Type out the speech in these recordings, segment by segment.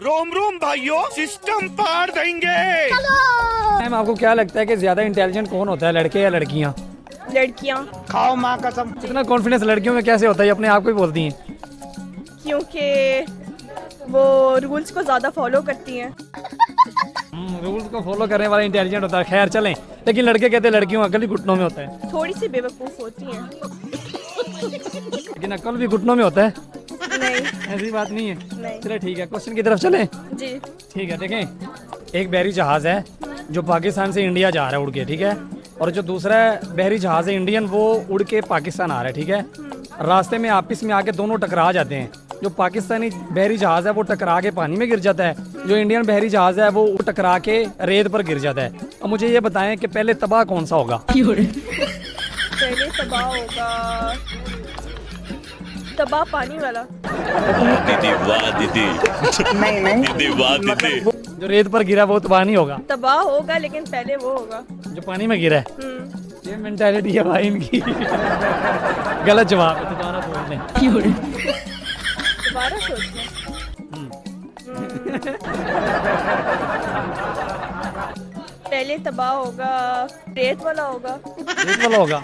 रोम रोम भाइयों, सिस्टम पार देंगे। मैम आपको क्या लगता है कि ज्यादा इंटेलिजेंट कौन होता है, लड़के या लड़कियाँ? लड़कियाँ। खाओ माँ कसम। इतना कॉन्फिडेंस लड़कियों में कैसे होता है, ये अपने आप को ही बोलती हैं? क्योंकि वो रूल्स को ज़्यादा फॉलो करती हैं। रूल्स को फॉलो करने वाला इंटेलिजेंट होता है। खैर चलें, लेकिन लड़के कहते हैं लड़कियों अकल ही घुटनों में होता है। थोड़ी सी बेवकूफ़ होती हैं। लेकिन अकल भी घुटनों में होता है। नहीं, ऐसी बात नहीं है। नहीं। चले ठीक है, क्वेश्चन की तरफ चलें। जी। ठीक है, देखें एक बहरी जहाज है जो पाकिस्तान से इंडिया जा रहा है उड़ के, ठीक है, और जो दूसरा बहरी जहाज है इंडियन, वो उड़ के पाकिस्तान आ रहा है, ठीक है। रास्ते में आपस में आके दोनों टकरा जाते हैं। जो पाकिस्तानी बहरी जहाज है वो टकरा के पानी में गिर जाता है, जो इंडियन बहरी जहाज है वो टकरा के रेत पर गिर जाता है। अब मुझे ये बताएं कि पहले तबाह कौन सा होगा? पहले तबाह होगा, तबाह पानी वाला। दीदी वाह दीदी। नहीं दीदी वाह दीदी। जो रेत पर गिरा वो तबाह नहीं होगा, तबाह होगा लेकिन पहले वो होगा। जो पानी में गिरा है। ये मेंटालिटी है भाई इनकी। गलत जवाब है, दोबारा बोल लें। दोबारा सोचना। पहले तबाह होगा, रेत वाला होगा। रेत वाला होगा,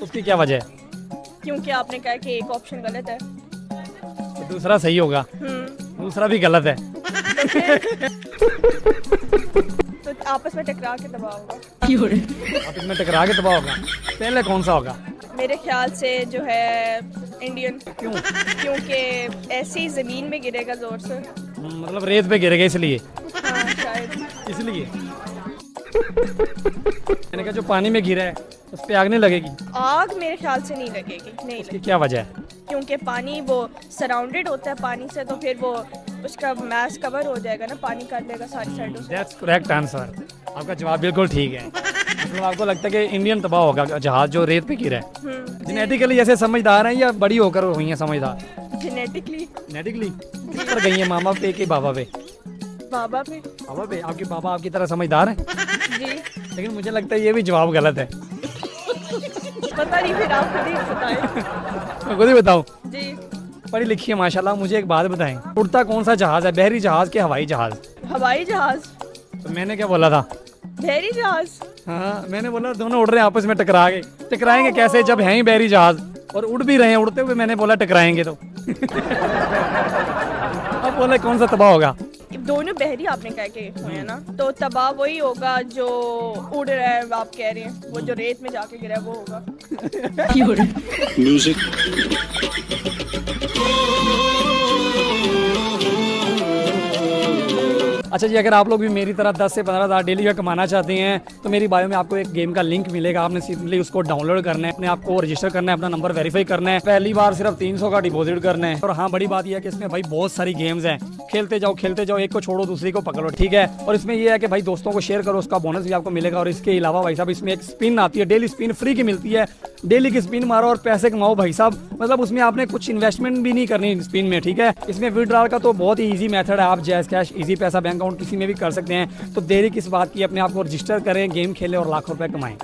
उसकी क्या वजह है? क्योंकि आपने कहा कि एक ऑप्शन गलत है। तो दूसरा सही होगा, दूसरा भी गलत है। तो आपस में टकरा के तबाह होगा। आप इसमें टकरा के तबाह होगा। पहले कौन सा होगा? मेरे ख्याल से जो है इंडियन। क्यों? क्योंकि ऐसे ही जमीन में गिरेगा जोर से। मतलब रेत पे गिरेगा इसलिए? हाँ शायद इसलिए मैंने कहा जो पानी में गिरा है उस पे आग नहीं लगेगी? आग मेरे ख्याल से नहीं लगेगी। नहीं इसकी लगेगी। क्या वजह है? क्योंकि पानी वो सराउंडेड होता है पानी से, तो फिर वो उसका मैस कवर हो जाएगा ना, पानी कर लेगा सारी साइडों से। That's correct answer. आपका जवाब बिल्कुल ठीक है। मतलब आपको लगता है कि इंडियन तबाह होगा जहाज जो रेत पे गिरा है। जेनेटिकली ऐसे समझदार हैं या बड़ी होकर हुई हैं समझदार? जेनेटिकली। जेनेटिकली किस पर गई है, मामा पे कि बाबा पे? बाबा पे। बाबा पे। आपके बाबा आपकी तरह समझदार हैं? जी। लेकिन मुझे लगता है ये भी जवाब गलत है। पता नहीं, फिर आप खुद ही बताएं। मैं खुद ही बताऊं? जी। पढ़ी लिखी है माशाल्लाह। मुझे एक बात बताएं, उड़ता कौन सा जहाज है, बहरी जहाज के हवाई जहाज? हवाई जहाज। तो मैंने क्या बोला था? बहरी जहाज। हाँ, मैंने बोला दोनों उड़ रहे हैं आपस में टकरा के। टकराएंगे कैसे जब हैं ही बहरी जहाज और उड़ भी रहे हैं? उड़ते हुए मैंने बोला टकराएंगे तो। अब बोले कौन सा तबाह होगा? दोनों बहरी आपने कह के हुए हैं ना, तो तबाह वही होगा जो उड़ रहा है। आप कह रहे हैं वो जो रेत में जाके गिरा है वो होगा। म्यूजिक। अच्छा जी, अगर आप लोग भी मेरी तरह 10 से 15 हज़ार डेली का कमाना चाहते हैं तो मेरी बायो में आपको एक गेम का लिंक मिलेगा। आपने सिंपली उसको डाउनलोड करना है, अपने आप को रजिस्टर करना है, अपना नंबर वेरीफाई करना है, पहली बार सिर्फ 300 का डिपॉजिट करना है। और हाँ, बड़ी बात यह है कि इसमें भाई बहुत सारी गेम्स हैं। खेलते जाओ, एक को छोड़ो दूसरी को पकड़ो, ठीक है। और इसमें यह है कि भाई दोस्तों को शेयर करो, उसका बोनस भी आपको मिलेगा। और इसके अलावा भाई साहब इसमें एक स्पिन आती है, डेली स्पिन फ्री की मिलती है। डेली की स्पिन मारो और पैसे कमाओ भाई साहब। मतलब उसमें आपने कुछ इन्वेस्टमेंट भी नहीं करनी स्पिन में, ठीक है। इसमें विड्रॉल का तो बहुत ही ईजी मेथड है। आप जैज़ कैश, इजी पैसा, बैंक अकाउंट किसी में भी कर सकते हैं। तो देरी किस बात की, अपने आप को रजिस्टर करें, गेम खेलें और लाखों रुपए कमाएं।